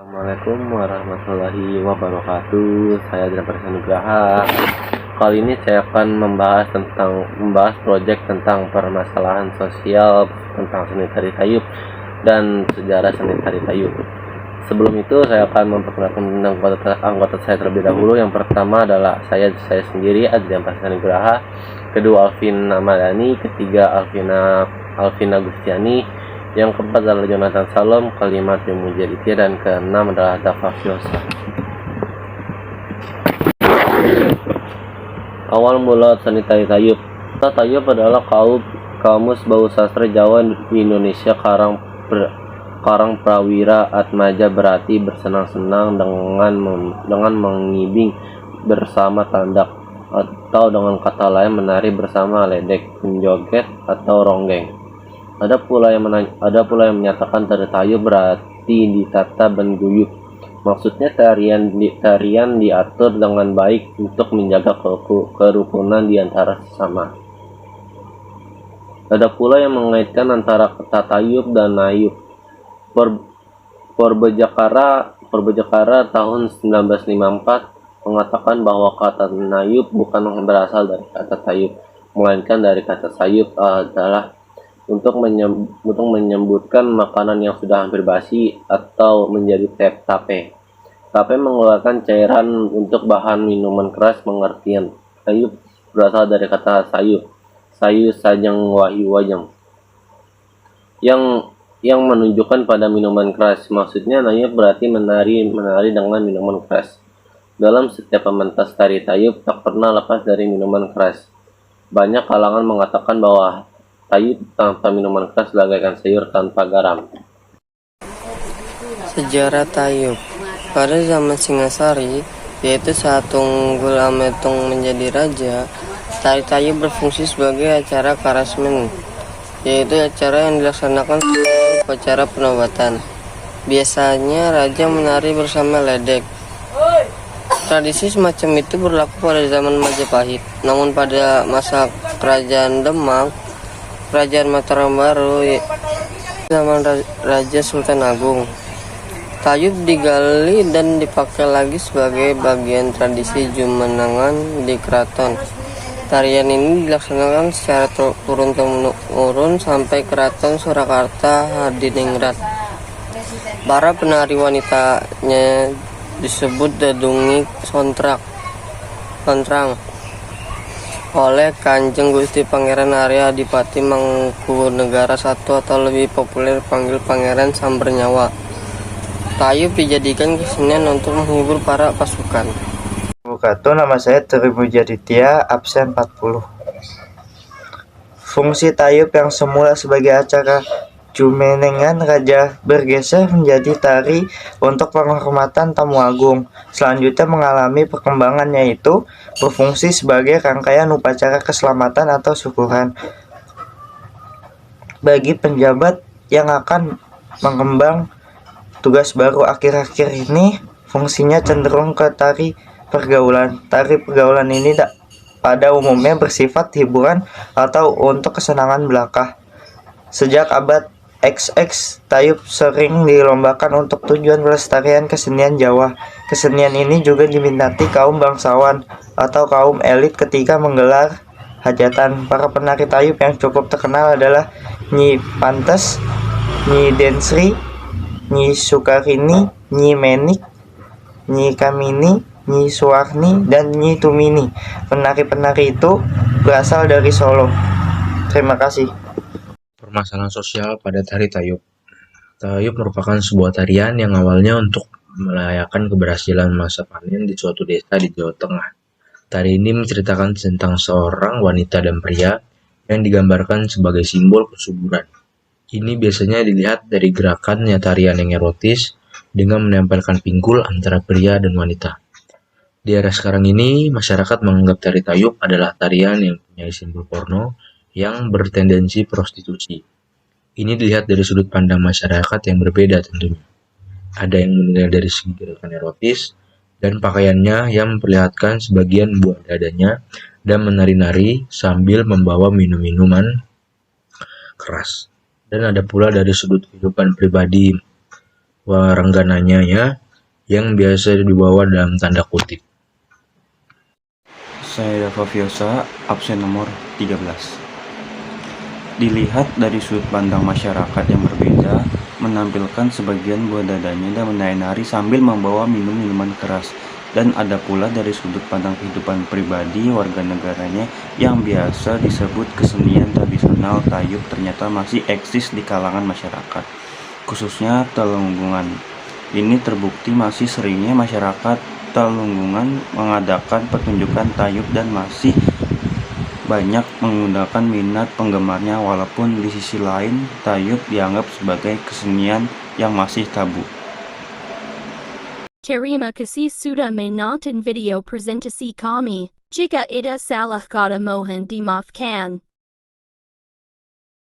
Assalamualaikum warahmatullahi wabarakatuh. Saya Dira Nugraha. Kali ini saya akan membahas proyek tentang permasalahan sosial tentang seni tari tayub dan sejarah seni tari tayub. Sebelum itu saya akan memperkenalkan anggota saya terlebih dahulu. Yang pertama adalah saya sendiri, Adrian Nugraha. Kedua Alvin Amadani, ketiga Alvina Gustiani, yang keempat adalah Jonathan Salom, kelima Timo Jaditya, dan keenam adalah Dafa Fiosa. Awal mula seni tari tayub. Tayub adalah kamus bau sastra Jawa di Indonesia. Karang prawira atmaja berarti bersenang-senang dengan mengibing bersama tandak, atau dengan kata lain menari bersama ledek, menjoget atau ronggeng. Ada pula yang menyatakan tari tayub berarti ditata dan guyup. Maksudnya tarian diatur dengan baik untuk menjaga kerukunan di antara sesama. Ada pula yang mengaitkan antara kata tayub dan nayub. Perbejakara tahun 1954 mengatakan bahwa kata nayub bukan berasal dari kata tayub, melainkan dari kata sayub, adalah untuk menyebutkan makanan yang sudah hampir basi atau menjadi tape. Tape mengeluarkan cairan untuk bahan minuman keras. Pengertian sayub berasal dari kata sayub, sayu sajang wahyu wajang, yang menunjukkan pada minuman keras. Maksudnya nayub berarti menari dengan minuman keras. Dalam setiap pentas tari tayub tak pernah lepas dari minuman keras. Banyak kalangan mengatakan bahwa tayub tanpa minuman keras bagaikan sayur tanpa garam. Sejarah tayub. Pada zaman Singasari, yaitu saat Tunggul Ametung menjadi raja, tari tayub berfungsi sebagai acara karasmen, yaitu acara yang dilaksanakan sebagai upacara penobatan. Biasanya raja menari bersama ledek. Tradisi semacam itu berlaku pada zaman Majapahit. Namun pada masa kerajaan Demak, Kerajaan Mataram Baru, zaman Raja Sultan Agung, tayub digali dan dipakai lagi sebagai bagian tradisi jumenengan di keraton. Tarian ini dilaksanakan secara turun-temurun sampai keraton Surakarta Hadiningrat. Para penari wanitanya disebut Dadunging Sontrang oleh Kanjeng Gusti Pangeran Arya Adipati Mangkunegara I atau lebih populer panggil Pangeran Sambernyawa. Tayub dijadikan kesenian untuk menghibur para pasukan. Wabarakatuh, nama saya Timo Jaditya, absen 40. Fungsi tayub yang semula sebagai acara jumenengan raja bergeser menjadi tari untuk penghormatan tamu agung. Selanjutnya mengalami perkembangan, yaitu berfungsi sebagai rangkaian upacara keselamatan atau syukuran bagi penjabat yang akan mengemban tugas baru. Akhir-akhir ini fungsinya cenderung ke tari pergaulan. Tari pergaulan ini pada umumnya bersifat hiburan atau untuk kesenangan belaka. Sejak abad XX, tayub sering dilombakan untuk tujuan pelestarian kesenian Jawa. Kesenian ini juga diminati kaum bangsawan atau kaum elit ketika menggelar hajatan. Para penari tayub yang cukup terkenal adalah Nyi Pantes, Nyi Densri, Nyi Sukarini, Nyi Menik, Nyi Kamini, Nyi Suwarni, dan Nyi Tumini. Penari-penari itu berasal dari Solo. Terima kasih. Permasalahan sosial pada tari tayub. Tayub merupakan sebuah tarian yang awalnya untuk merayakan keberhasilan masa panen di suatu desa di Jawa Tengah. Tari ini menceritakan tentang seorang wanita dan pria yang digambarkan sebagai simbol kesuburan. Ini biasanya dilihat dari gerakannya tarian yang erotis dengan menempelkan pinggul antara pria dan wanita. Di era sekarang ini, masyarakat menganggap tari tayub adalah tarian yang punya simbol porno yang bertendensi prostitusi. Ini dilihat dari sudut pandang masyarakat yang berbeda tentunya. Ada yang menilai dari segi gerakan erotis dan pakaiannya yang memperlihatkan sebagian buah dadanya dan menari-nari sambil membawa minum-minuman keras. Dan ada pula dari sudut kehidupan pribadi warenggananya ya, yang biasa dibawa dalam tanda kutip. Saya Dava Fiosa, absen nomor 13. Dilihat dari sudut pandang masyarakat yang berbeda, menampilkan sebagian buah dadanya dan menari-nari sambil membawa minum minuman keras. Dan ada pula dari sudut pandang kehidupan pribadi warga negaranya yang biasa disebut kesenian tradisional tayub ternyata masih eksis di kalangan masyarakat, khususnya Telunggungan. Ini terbukti masih seringnya masyarakat Telunggungan mengadakan pertunjukan tayub dan masih banyak menggunakan minat penggemarnya, walaupun di sisi lain tayub dianggap sebagai kesenian yang masih tabu. Terima kasih sudah menonton video presentasi kami. Jika ada salah kata mohon dimaafkan.